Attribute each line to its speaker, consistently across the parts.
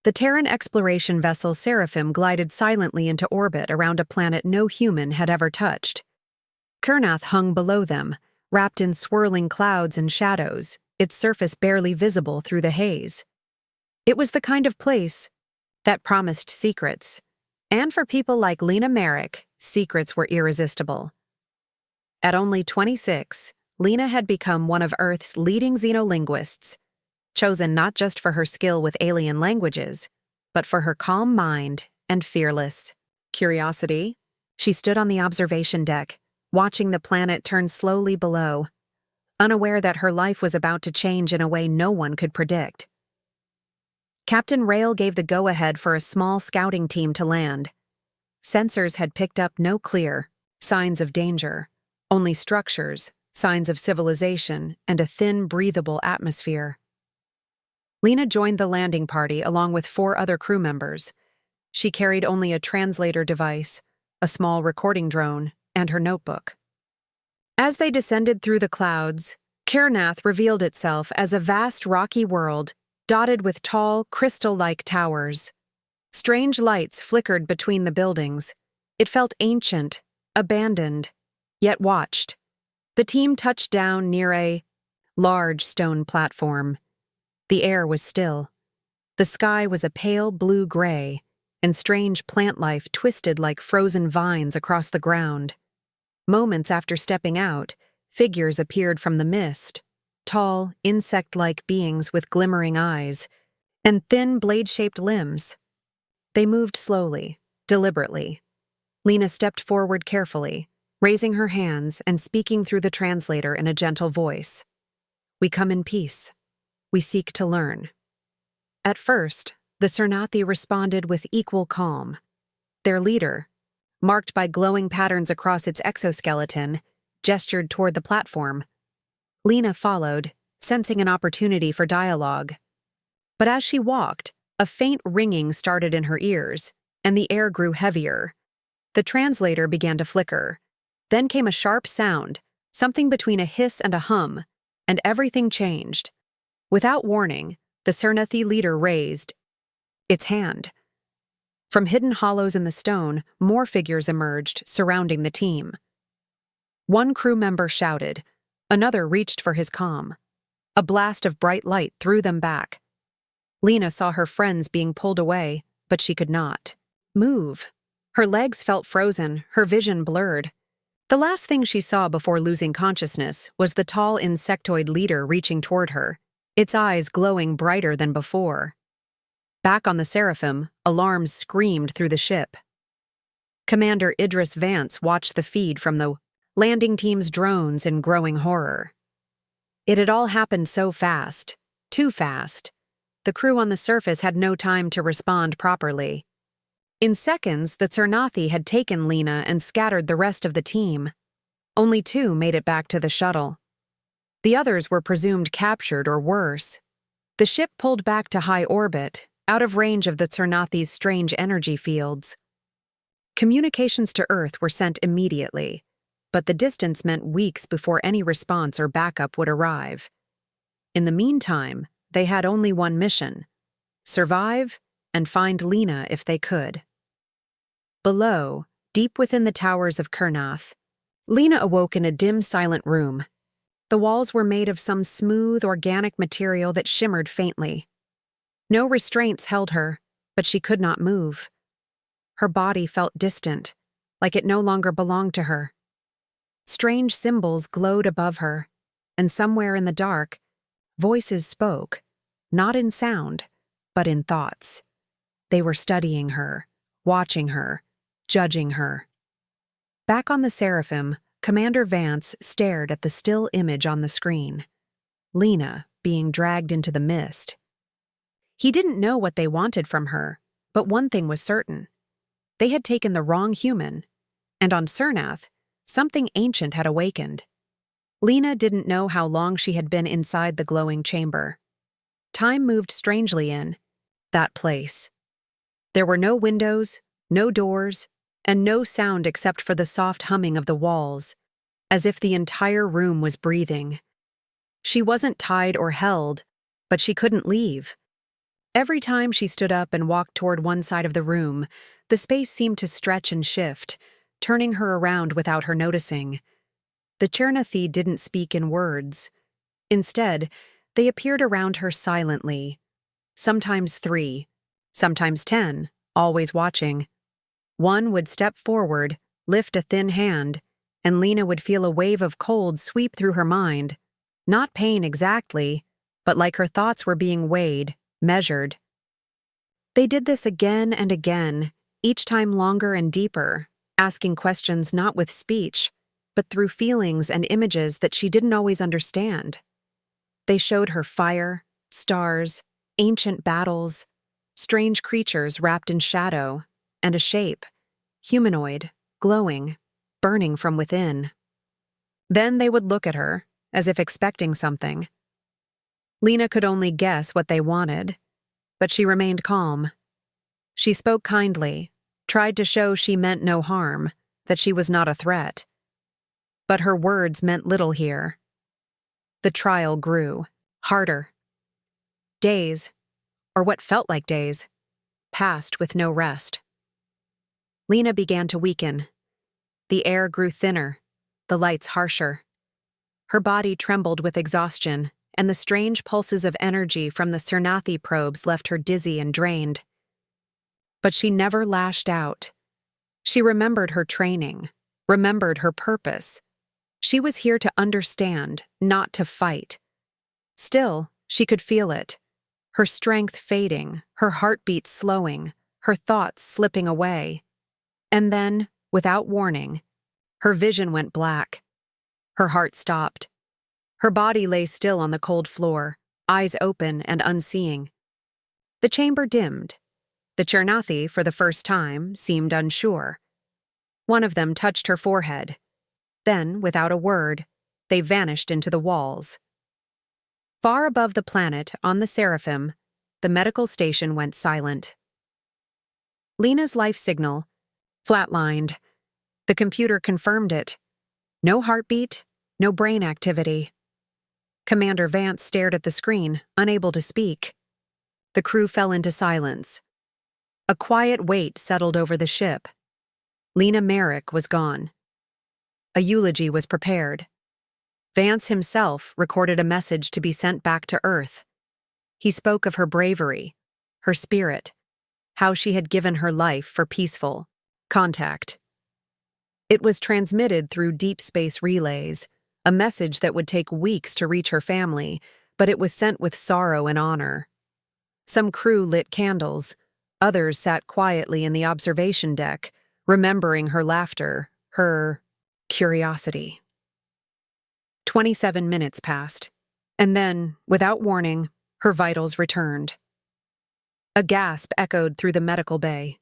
Speaker 1: The Terran exploration vessel Seraphim glided silently into orbit around a planet no human had ever touched. Kurnath hung below them, wrapped in swirling clouds and shadows, its surface barely visible through the haze. It was the kind of place that promised secrets, and for people like Lena Merrick, secrets were irresistible. At only 26, Lena had become one of Earth's leading xenolinguists, chosen not just for her skill with alien languages, but for her calm mind and fearless curiosity. She stood on the observation deck, watching the planet turn slowly below, unaware that her life was about to change in a way no one could predict. Captain Rail gave the go-ahead for a small scouting team to land. Sensors had picked up no clear signs of danger, only structures, signs of civilization, and a thin, breathable atmosphere. Lena joined the landing party along with 4 other crew members. She carried only a translator device, a small recording drone, and her notebook. As they descended through the clouds, Kurnath revealed itself as a vast rocky world dotted with tall, crystal-like towers. Strange lights flickered between the buildings. It felt ancient, abandoned, yet watched. The team touched down near a large stone platform. The air was still. The sky was a pale blue-gray, and strange plant life twisted like frozen vines across the ground. Moments after stepping out, figures appeared from the mist, tall, insect-like beings with glimmering eyes and thin, blade-shaped limbs. They moved slowly, deliberately. Lena stepped forward carefully, raising her hands and speaking through the translator in a gentle voice. "We come in peace. We seek to learn." At first, the Cernathi responded with equal calm. Their leader, marked by glowing patterns across its exoskeleton, gestured toward the platform. Lena followed, sensing an opportunity for dialogue. But as she walked, a faint ringing started in her ears, and the air grew heavier. The translator began to flicker. Then came a sharp sound, something between a hiss and a hum, and everything changed. Without warning, the Cernathi leader raised its hand. From hidden hollows in the stone, more figures emerged, surrounding the team. One crew member shouted. Another reached for his comm. A blast of bright light threw them back. Lena saw her friends being pulled away, but she could not move. Her legs felt frozen, her vision blurred. The last thing she saw before losing consciousness was the tall insectoid leader reaching toward her, its eyes glowing brighter than before. Back on the Seraphim, alarms screamed through the ship. Commander Idris Vance watched the feed from the landing team's drones in growing horror. It had all happened so fast, too fast. The crew on the surface had no time to respond properly. In seconds, the Cernathi had taken Lena and scattered the rest of the team. Only 2 made it back to the shuttle. The others were presumed captured or worse. The ship pulled back to high orbit, out of range of the Cernathi's strange energy fields. Communications to Earth were sent immediately, but the distance meant weeks before any response or backup would arrive. In the meantime, they had only one mission: survive and find Lena if they could. Below, deep within the towers of Kurnath, Lena awoke in a dim, silent room. The walls were made of some smooth, organic material that shimmered faintly. No restraints held her, but she could not move. Her body felt distant, like it no longer belonged to her. Strange symbols glowed above her, and somewhere in the dark, voices spoke, not in sound, but in thoughts. They were studying her, watching her, judging her. Back on the Seraphim, Commander Vance stared at the still image on the screen. Lena being dragged into the mist. He didn't know what they wanted from her, but one thing was certain. They had taken the wrong human, and on Cernath, something ancient had awakened. Lena didn't know how long she had been inside the glowing chamber. Time moved strangely in that place. There were no windows, no doors, and no sound except for the soft humming of the walls, as if the entire room was breathing. She wasn't tied or held, but she couldn't leave. Every time she stood up and walked toward one side of the room, the space seemed to stretch and shift, turning her around without her noticing. The Chernathi didn't speak in words. Instead, they appeared around her silently. Sometimes 3, sometimes 10, always watching. One would step forward, lift a thin hand, and Lena would feel a wave of cold sweep through her mind. Not pain exactly, but like her thoughts were being weighed, measured. They did this again and again, each time longer and deeper, asking questions not with speech, but through feelings and images that she didn't always understand. They showed her fire, stars, ancient battles, strange creatures wrapped in shadow, and a shape, humanoid, glowing, burning from within. Then they would look at her, as if expecting something. Lena could only guess what they wanted, but she remained calm. She spoke kindly, tried to show she meant no harm, that she was not a threat. But her words meant little here. The trial grew, harder. Days, or what felt like days, passed with no rest. Lena began to weaken. The air grew thinner, the lights harsher. Her body trembled with exhaustion, and the strange pulses of energy from the Cernathi probes left her dizzy and drained. But she never lashed out. She remembered her training, remembered her purpose. She was here to understand, not to fight. Still, she could feel it. Her strength fading, her heartbeat slowing, her thoughts slipping away. And then, without warning, her vision went black. Her heart stopped. Her body lay still on the cold floor, eyes open and unseeing. The chamber dimmed. The Chernathi, for the first time, seemed unsure. One of them touched her forehead. Then, without a word, they vanished into the walls. Far above the planet, on the Seraphim, the medical station went silent. Lena's life signal flatlined. The computer confirmed it. No heartbeat, no brain activity. Commander Vance stared at the screen, unable to speak. The crew fell into silence. A quiet weight settled over the ship. Lena Merrick was gone. A eulogy was prepared. Vance himself recorded a message to be sent back to Earth. He spoke of her bravery, her spirit, how she had given her life for peaceful contact. It was transmitted through deep space relays, a message that would take weeks to reach her family, but it was sent with sorrow and honor. Some crew lit candles, others sat quietly in the observation deck, remembering her laughter, her curiosity. 27 minutes passed, and then, without warning, her vitals returned. A gasp echoed through the medical bay.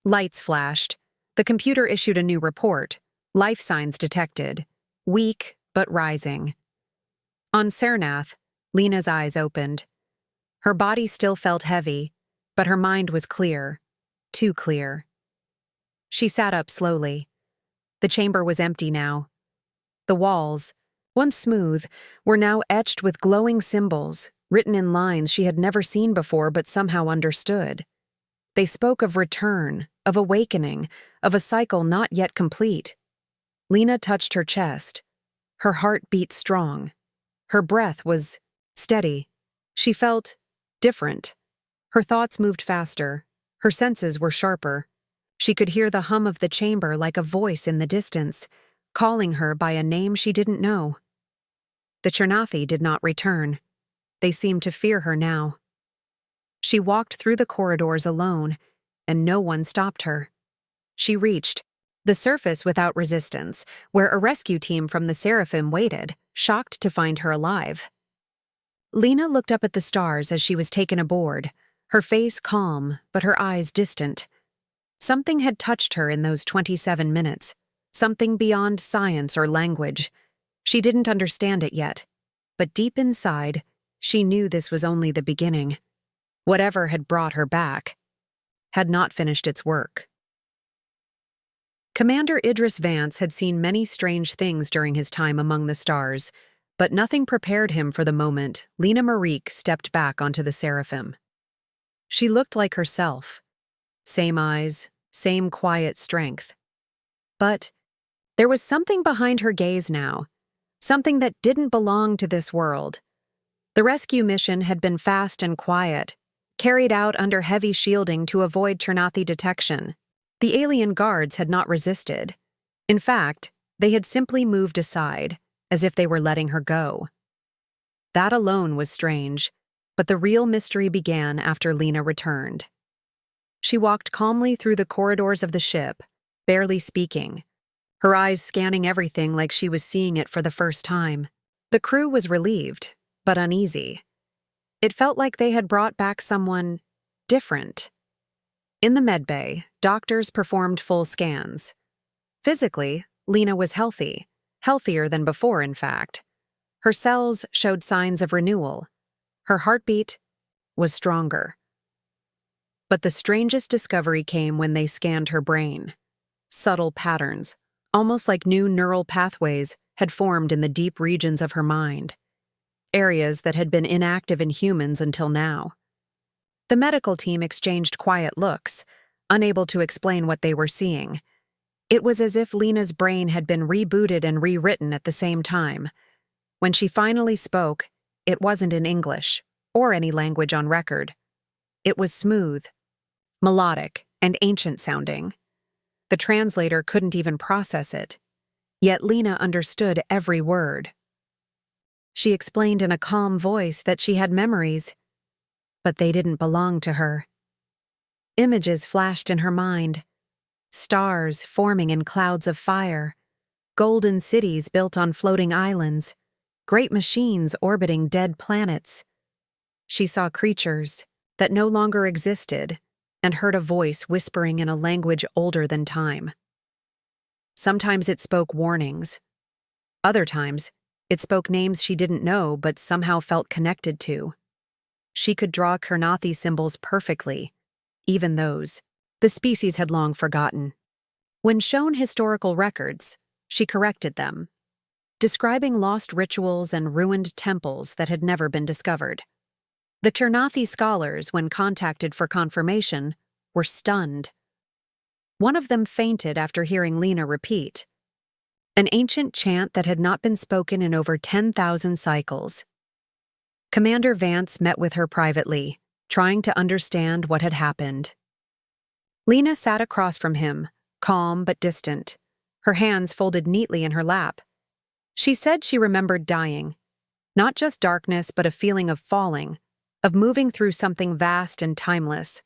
Speaker 1: Lights flashed. The computer issued a new report. Life signs detected. Weak, but rising. On Cernath, Lena's eyes opened. Her body still felt heavy, but her mind was clear. Too clear. She sat up slowly. The chamber was empty now. The walls, once smooth, were now etched with glowing symbols, written in lines she had never seen before but somehow understood. They spoke of return, of awakening, of a cycle not yet complete. Lena touched her chest. Her heart beat strong. Her breath was steady. She felt different. Her thoughts moved faster. Her senses were sharper. She could hear the hum of the chamber like a voice in the distance, calling her by a name she didn't know. The Chernathi did not return. They seemed to fear her now. She walked through the corridors alone, and no one stopped her. She reached the surface without resistance, where a rescue team from the Seraphim waited, shocked to find her alive. Lena looked up at the stars as she was taken aboard, her face calm, but her eyes distant. Something had touched her in those 27 minutes, something beyond science or language. She didn't understand it yet, but deep inside, she knew this was only the beginning. Whatever had brought her back had not finished its work. Commander Idris Vance had seen many strange things during his time among the stars, but nothing prepared him for the moment Lena Marique stepped back onto the Seraphim. She looked like herself. Same eyes, same quiet strength. But there was something behind her gaze now, something that didn't belong to this world. The rescue mission had been fast and quiet, carried out under heavy shielding to avoid Chernathi detection. The alien guards had not resisted. In fact, they had simply moved aside, as if they were letting her go. That alone was strange, but the real mystery began after Lena returned. She walked calmly through the corridors of the ship, barely speaking, her eyes scanning everything like she was seeing it for the first time. The crew was relieved, but uneasy. It felt like they had brought back someone different. In the medbay, doctors performed full scans. Physically, Lena was healthy, healthier than before, in fact. Her cells showed signs of renewal. Her heartbeat was stronger. But the strangest discovery came when they scanned her brain. Subtle patterns, almost like new neural pathways, had formed in the deep regions of her mind. Areas that had been inactive in humans until now. The medical team exchanged quiet looks, unable to explain what they were seeing. It was as if Lena's brain had been rebooted and rewritten at the same time. When she finally spoke, it wasn't in English, or any language on record. It was smooth, melodic, and ancient-sounding. The translator couldn't even process it, yet Lena understood every word. She explained in a calm voice that she had memories, but they didn't belong to her. Images flashed in her mind, stars forming in clouds of fire, golden cities built on floating islands, great machines orbiting dead planets. She saw creatures that no longer existed and heard a voice whispering in a language older than time. Sometimes it spoke warnings. Other times, it spoke names she didn't know but somehow felt connected to. She could draw Chernathi symbols perfectly, even those the species had long forgotten. When shown historical records, she corrected them, describing lost rituals and ruined temples that had never been discovered. The Chernathi scholars, when contacted for confirmation, were stunned. One of them fainted after hearing Lena repeat, an ancient chant that had not been spoken in over 10,000 cycles. Commander Vance met with her privately, trying to understand what had happened. Lena sat across from him, calm but distant, her hands folded neatly in her lap. She said she remembered dying, not just darkness but a feeling of falling, of moving through something vast and timeless.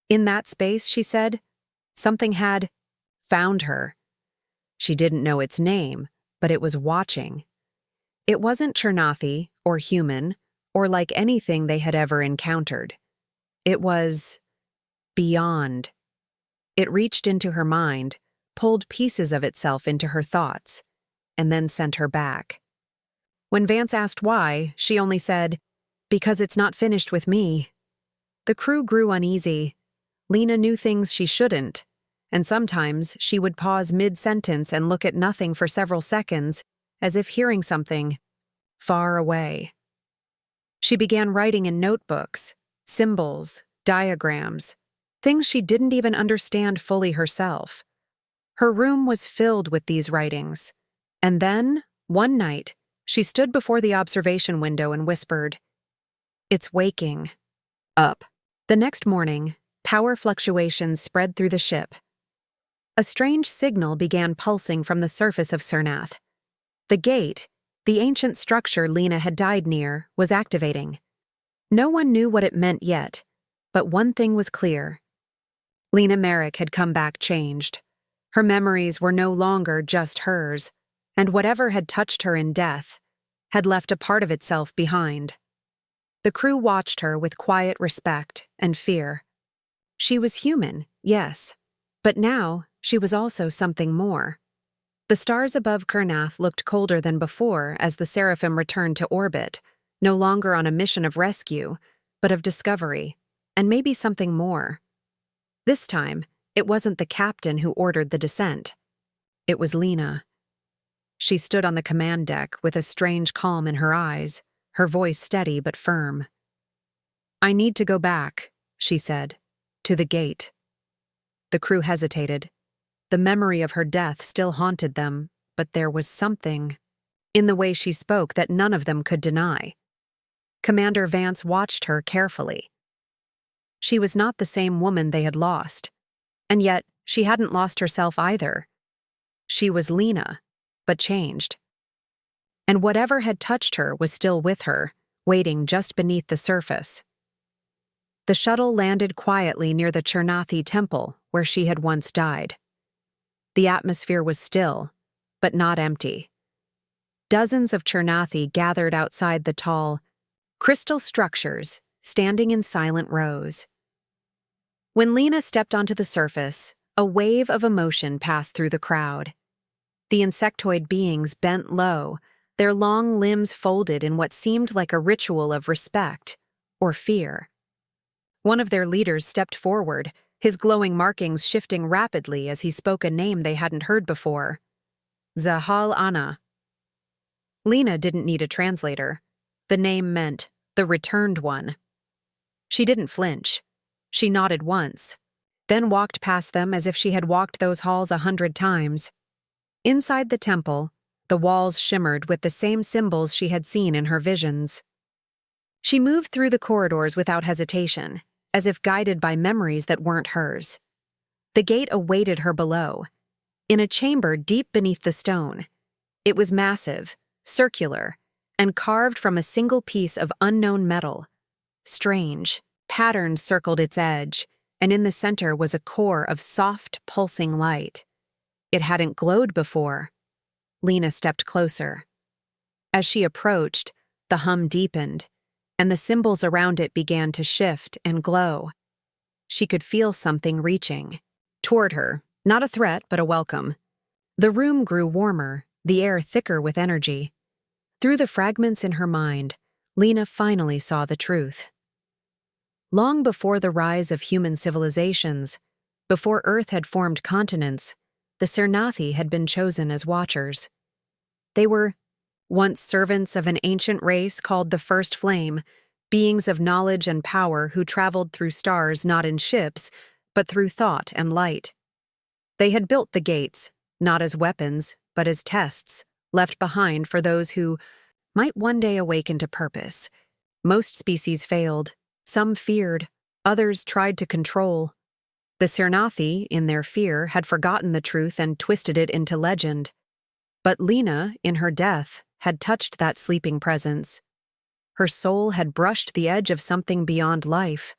Speaker 1: In that space, she said, something had found her. She didn't know its name, but it was watching. It wasn't Chernathi or human or like anything they had ever encountered. It was beyond. It reached into her mind, pulled pieces of itself into her thoughts, and then sent her back. When Vance asked why, she only said, "Because it's not finished with me." The crew grew uneasy. Lena knew things she shouldn't, and sometimes she would pause mid-sentence and look at nothing for several seconds, as if hearing something far away. She began writing in notebooks, symbols, diagrams, things she didn't even understand fully herself. Her room was filled with these writings. And then, one night, she stood before the observation window and whispered, "It's waking up." The next morning, power fluctuations spread through the ship. A strange signal began pulsing from the surface of Cernath. The gate, the ancient structure Lena had died near, was activating. No one knew what it meant yet, but one thing was clear. Lena Merrick had come back changed. Her memories were no longer just hers, and whatever had touched her in death had left a part of itself behind. The crew watched her with quiet respect and fear. She was human, yes, but now she was also something more. The stars above Chernath looked colder than before as the Seraphim returned to orbit, no longer on a mission of rescue, but of discovery, and maybe something more. This time, it wasn't the captain who ordered the descent. It was Lena. She stood on the command deck with a strange calm in her eyes, her voice steady but firm. "I need to go back," she said. To the gate. The crew hesitated. The memory of her death still haunted them, but there was something in the way she spoke that none of them could deny. Commander Vance watched her carefully. She was not the same woman they had lost, and yet she hadn't lost herself either. She was Lena, but changed. And whatever had touched her was still with her, waiting just beneath the surface. The shuttle landed quietly near the Chernathi temple, where she had once died. The atmosphere was still, but not empty. Dozens of Chernathi gathered outside the tall, crystal structures, standing in silent rows. When Lena stepped onto the surface, a wave of emotion passed through the crowd. The insectoid beings bent low, their long limbs folded in what seemed like a ritual of respect or fear. One of their leaders stepped forward, his glowing markings shifting rapidly as he spoke a name they hadn't heard before. Zahal Ana. Lena didn't need a translator. The name meant the returned one. She didn't flinch. She nodded once, then walked past them as if she had walked those halls 100 times. Inside the temple, the walls shimmered with the same symbols she had seen in her visions. She moved through the corridors without hesitation, as if guided by memories that weren't hers. The gate awaited her below, in a chamber deep beneath the stone. It was massive, circular, and carved from a single piece of unknown metal. Strange patterns circled its edge, and in the center was a core of soft, pulsing light. It hadn't glowed before. Lena stepped closer. As she approached, the hum deepened, and the symbols around it began to shift and glow. She could feel something reaching toward her, not a threat, but a welcome. The room grew warmer, the air thicker with energy. Through the fragments in her mind, Lena finally saw the truth. Long before the rise of human civilizations, before Earth had formed continents, the Chernathi had been chosen as watchers. They were once servants of an ancient race called the First Flame, beings of knowledge and power who traveled through stars not in ships, but through thought and light. They had built the gates, not as weapons, but as tests, left behind for those who might one day awaken to purpose. Most species failed. Some feared, others tried to control. The Chernathi, in their fear, had forgotten the truth and twisted it into legend. But Lena, in her death, had touched that sleeping presence. Her soul had brushed the edge of something beyond life.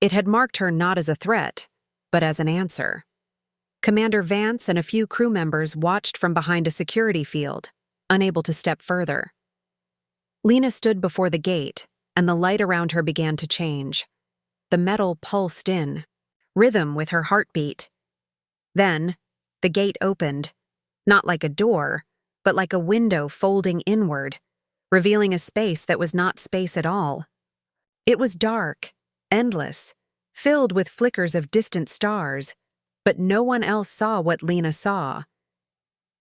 Speaker 1: It had marked her not as a threat, but as an answer. Commander Vance and a few crew members watched from behind a security field, unable to step further. Lena stood before the gate, and the light around her began to change. The metal pulsed in, rhythm with her heartbeat. Then, the gate opened, not like a door, but like a window folding inward, revealing a space that was not space at all. It was dark, endless, filled with flickers of distant stars, but no one else saw what Lena saw.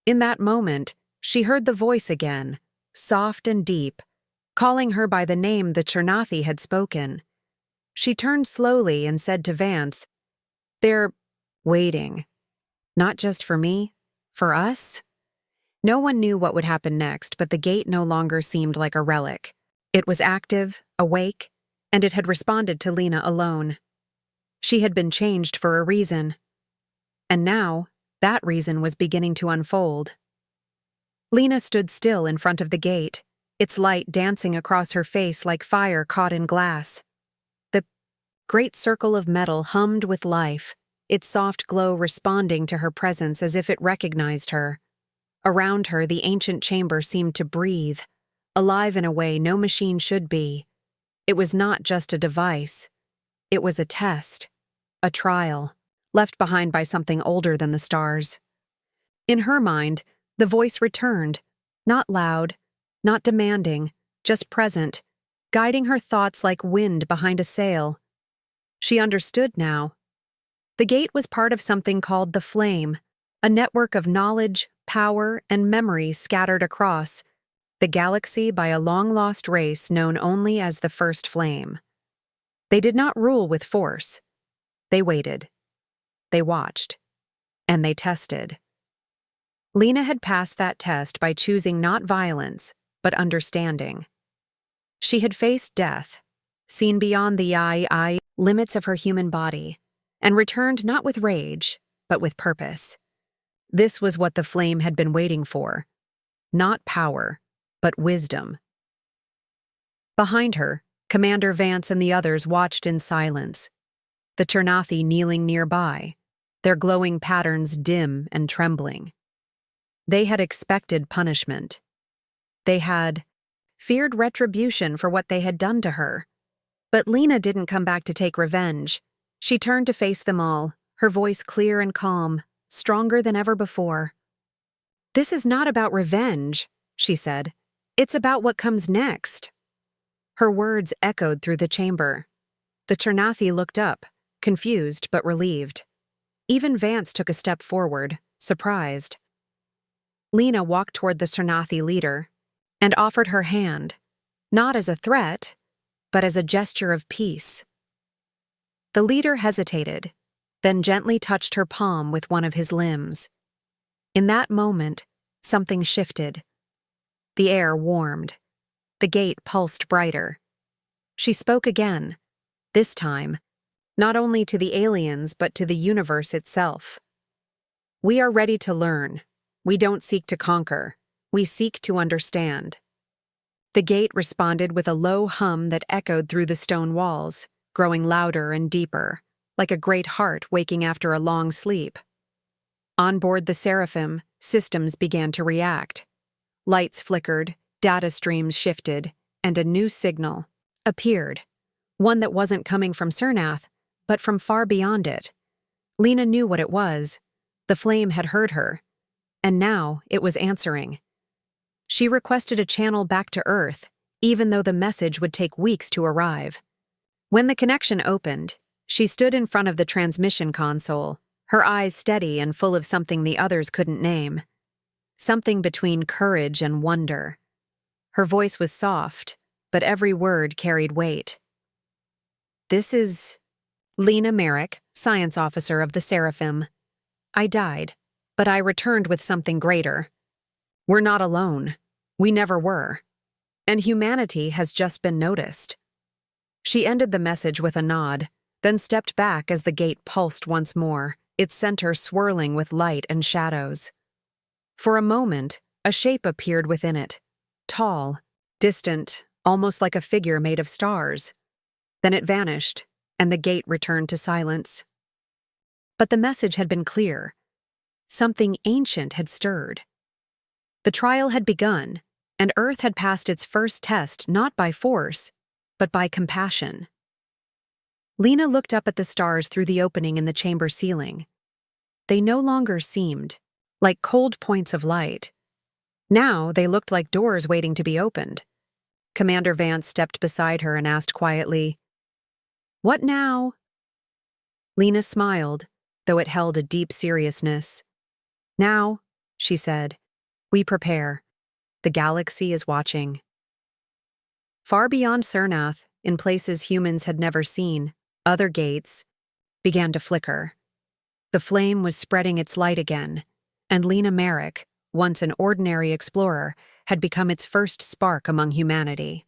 Speaker 1: In that moment, she heard the voice again, soft and deep, calling her by the name the Chernathi had spoken. She turned slowly and said to Vance, "They're waiting. Not just for me, for us?" No one knew what would happen next, but the gate no longer seemed like a relic. It was active, awake, and it had responded to Lena alone. She had been changed for a reason. And now, that reason was beginning to unfold. Lena stood still in front of the gate, its light dancing across her face like fire caught in glass. The great circle of metal hummed with life, its soft glow responding to her presence as if it recognized her. Around her, the ancient chamber seemed to breathe, alive in a way no machine should be. It was not just a device. It was a test, a trial, left behind by something older than the stars. In her mind, the voice returned, not loud, not demanding, just present, guiding her thoughts like wind behind a sail. She understood now. The gate was part of something called the Flame, a network of knowledge, power, and memory scattered across the galaxy by a long-lost race known only as the First Flame. They did not rule with force. They waited. They watched. And they tested. Lena had passed that test by choosing not violence, but understanding. She had faced death, seen beyond the limits of her human body, and returned not with rage, but with purpose. This was what the flame had been waiting for. Not power, but wisdom. Behind her, Commander Vance and the others watched in silence, the Chernathi kneeling nearby, their glowing patterns dim and trembling. They had expected punishment. They had feared retribution for what they had done to her. But Lena didn't come back to take revenge. She turned to face them all, her voice clear and calm, stronger than ever before. "This is not about revenge," she said. "It's about what comes next." Her words echoed through the chamber. The Chernathi looked up, confused but relieved. Even Vance took a step forward, surprised. Lena walked toward the Chernathi leader and offered her hand, not as a threat, but as a gesture of peace. The leader hesitated, then gently touched her palm with one of his limbs. In that moment, something shifted. The air warmed. The gate pulsed brighter. She spoke again, this time, not only to the aliens but to the universe itself. "We are ready to learn. We don't seek to conquer. We seek to understand." The gate responded with a low hum that echoed through the stone walls, growing louder and deeper, like a great heart waking after a long sleep. On board the Seraphim, systems began to react. Lights flickered, data streams shifted, and a new signal appeared, one that wasn't coming from Cernath, but from far beyond it. Lena knew what it was. The flame had heard her, and now it was answering. She requested a channel back to Earth, even though the message would take weeks to arrive. When the connection opened, she stood in front of the transmission console, her eyes steady and full of something the others couldn't name. Something between courage and wonder. Her voice was soft, but every word carried weight. "This is Lena Merrick, science officer of the Seraphim. I died, but I returned with something greater. We're not alone. We never were. And humanity has just been noticed." She ended the message with a nod, then stepped back as the gate pulsed once more, its center swirling with light and shadows. For a moment, a shape appeared within it, tall, distant, almost like a figure made of stars. Then it vanished, and the gate returned to silence. But the message had been clear. Something ancient had stirred. The trial had begun, and Earth had passed its first test not by force, but by compassion. Lena looked up at the stars through the opening in the chamber ceiling. They no longer seemed like cold points of light. Now they looked like doors waiting to be opened. Commander Vance stepped beside her and asked quietly, "What now?" Lena smiled, though it held a deep seriousness. "Now," she said, "we prepare. The galaxy is watching." Far beyond Cernath, in places humans had never seen, other gates began to flicker. The flame was spreading its light again, and Lena Merrick, once an ordinary explorer, had become its first spark among humanity.